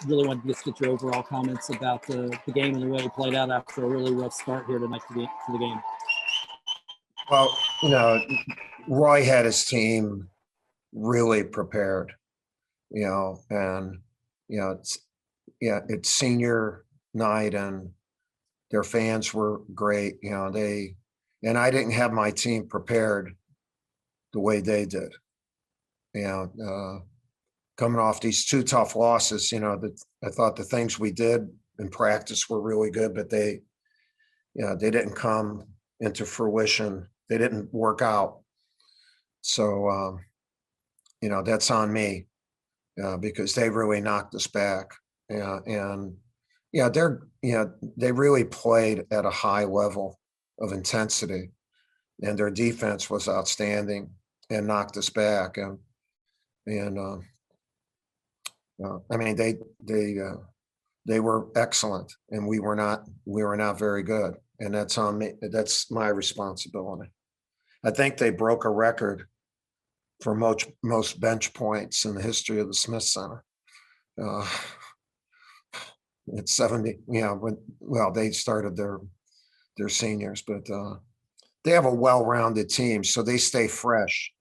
really wanted to just get your overall comments about the game and the way it played out after a really rough start here tonight to the game. Well, Roy had his team really prepared, and it's senior night and their fans were great. And I didn't have my team prepared the way they did. Coming off these two tough losses, I thought the things we did in practice were really good, but they didn't come into fruition. They didn't work out. So, that's on me because they really knocked us back. They really played at a high level of intensity, and their defense was outstanding and knocked us back. I mean, they were excellent, and we were not very good, and that's on me. That's my responsibility. I think they broke a record for most bench points in the history of the Smith Center. It's 70. They started their seniors, but they have a well-rounded team, so they stay fresh.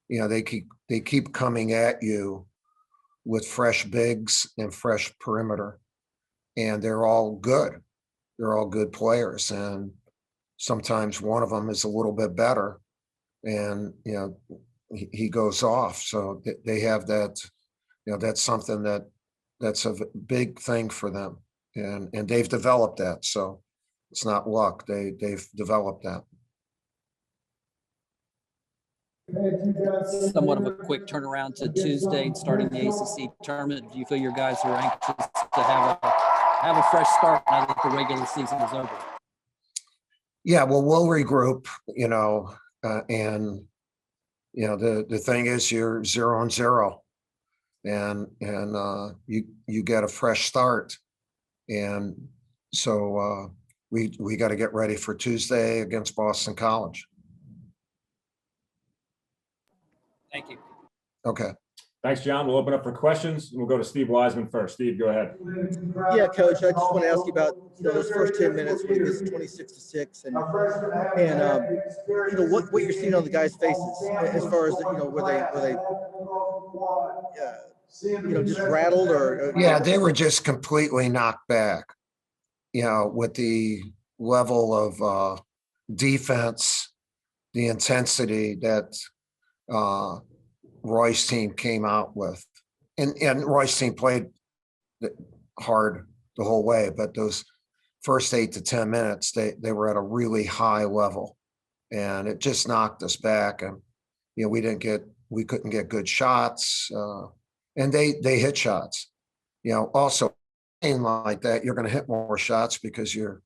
They keep coming at you with fresh bigs and fresh perimeter, and they're all good. They're all good players, and sometimes one of them is a little bit better, and he goes off. So they have that. That's something that's a big thing for them, and they've developed that. So it's not luck. They've developed that. Somewhat of a quick turnaround to Tuesday and starting the ACC tournament. Do you feel your guys are anxious to have a fresh start now that the regular season is over? Yeah, well, we'll regroup, and the thing is you're 0-0, and you get a fresh start, and so we got to get ready for Tuesday against Boston College. Thank you. Okay. Thanks, John. We'll open up for questions. We'll go to Steve Wiseman first. Steve, go ahead. Yeah, Coach, I just want to ask you about those first 10 minutes when it gets 26-6, and what you're seeing on the guys' faces as far as were they just rattled or yeah, they were just completely knocked back. With the level of defense, the intensity that Roy's team came out with, and Roy's team played hard the whole way, but those first 8 to 10 minutes, they were at a really high level, and it just knocked us back. And we couldn't get good shots, and they hit shots. Also like that, you're going to hit more shots because you're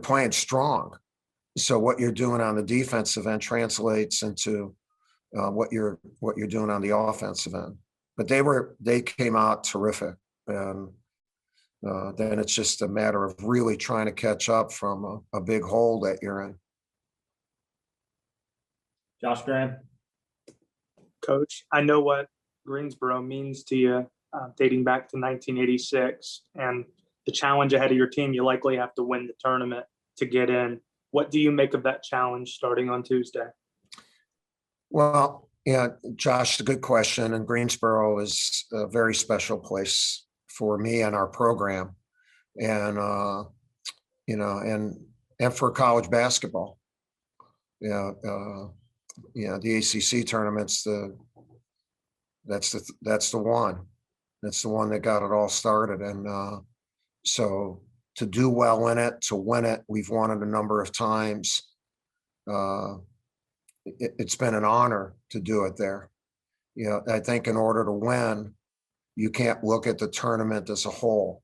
playing strong. So what you're doing on the defensive end translates into what you're doing on the offensive end. But they came out terrific, and then it's just a matter of really trying to catch up from a big hole that you're in. Josh Graham. Coach, I know what Greensboro means to you, dating back to 1986, and the challenge ahead of your team. You likely have to win the tournament to get in. What do you make of that challenge starting on Tuesday? Well, Josh, a good question. And Greensboro is a very special place for me and our program, and and for college basketball. The ACC tournaments, that's the one. That's the one that got it all started, and so to do well in it, to win it, we've won it a number of times. It's been an honor to do it there. I think in order to win, you can't look at the tournament as a whole.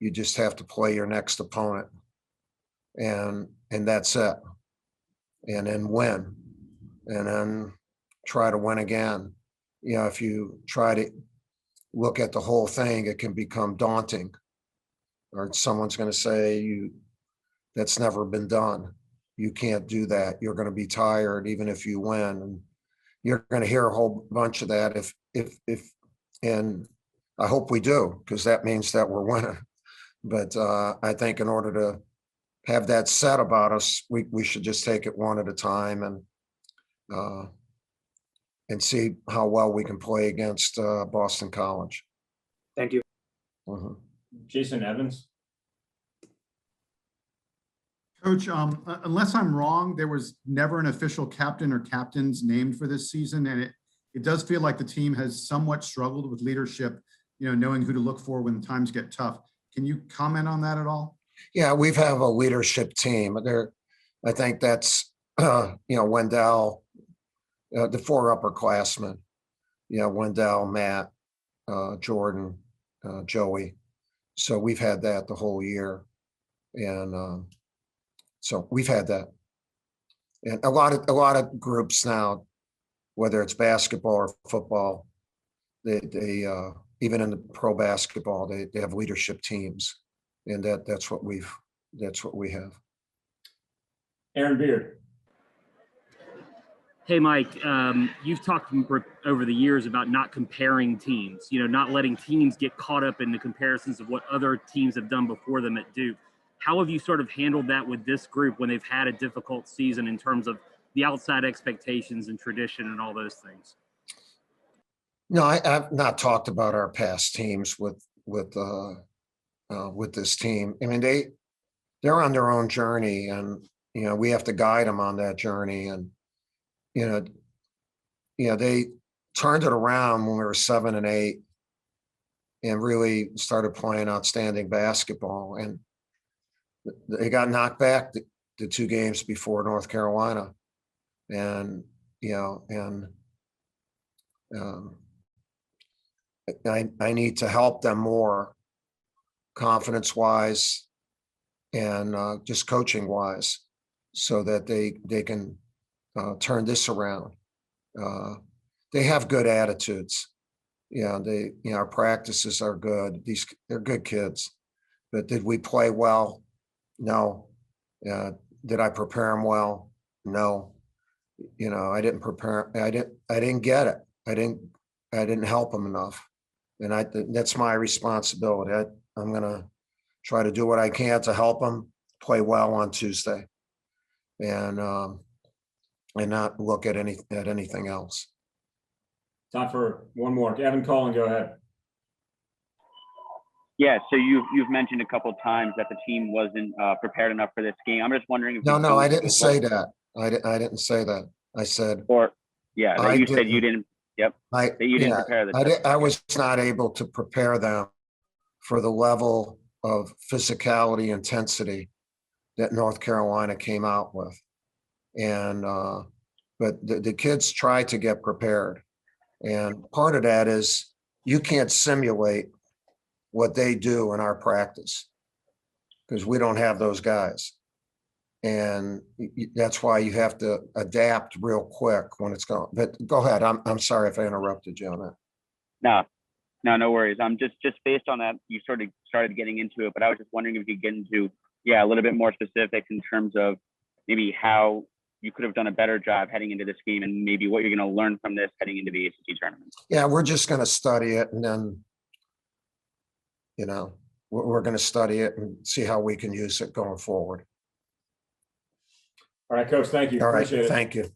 You just have to play your next opponent, and that's it. And then win, and then try to win again. If you try to look at the whole thing, it can become daunting. Or someone's going to say, that's never been done. You can't do that. You're going to be tired even if you win. you're going to hear a whole bunch of that and I hope we do, because that means that we're winning. But I think in order to have that said about us, we should just take it one at a time and see how well we can play against Boston College. Thank you. Mhm. Jason Evans. Coach, unless I'm wrong, there was never an official captain or captains named for this season, and it does feel like the team has somewhat struggled with leadership, knowing who to look for when times get tough. Can you comment on that at all? Yeah, we have a leadership team there. I think that's, Wendell, the 4 upperclassmen, Wendell, Matt, Jordan, Joey. So we've had that the whole year. And so we've had that. And a lot of groups now, whether it's basketball or football, they even in the pro basketball, they have leadership teams. And that's what we have. Aaron Beard. Hey, Mike, you've talked over the years about not comparing teams, not letting teams get caught up in the comparisons of what other teams have done before them at Duke. How have you sort of handled that with this group when they've had a difficult season in terms of the outside expectations and tradition and all those things? No, I've not talked about our past teams with this team. I mean, they're on their own journey, and we have to guide them on that journey. And they turned it around when we were 7 and 8, and really started playing outstanding basketball. And they got knocked back the 2 games before North Carolina, and I need to help them more, confidence-wise and just coaching-wise, so that they can turn this around. They have good attitudes. Our practices are good. They're good kids. But did we play well? No. Did I prepare them well? No. I didn't prepare. I didn't get it. I didn't help them enough. And that's my responsibility. I'm going to try to do what I can to help them play well on Tuesday, and not look at anything else. Time for one more. Evan Collin, go ahead. Yeah, so you've mentioned a couple of times that the team wasn't prepared enough for this game. I'm just wondering if No, I didn't say that. I didn't say that. I said, you said you didn't. Yep. That you didn't prepare the. I was not able to prepare them for the level of physicality, intensity that North Carolina came out with. And but the kids tried to get prepared, and part of that is you can't simulate what they do in our practice, because we don't have those guys, and that's why you have to adapt real quick when it's going. But go ahead. I'm sorry if I interrupted you on that. No worries. I'm just based on that, you sort of started getting into it, but I was just wondering if you could get into a little bit more specifics in terms of maybe how you could have done a better job heading into this game, and maybe what you're going to learn from this heading into the ACC tournament. Yeah, we're just going to study it, and then, we're going to study it and see how we can use it going forward. All right, Coach, thank you. All right, Appreciate it. thank you.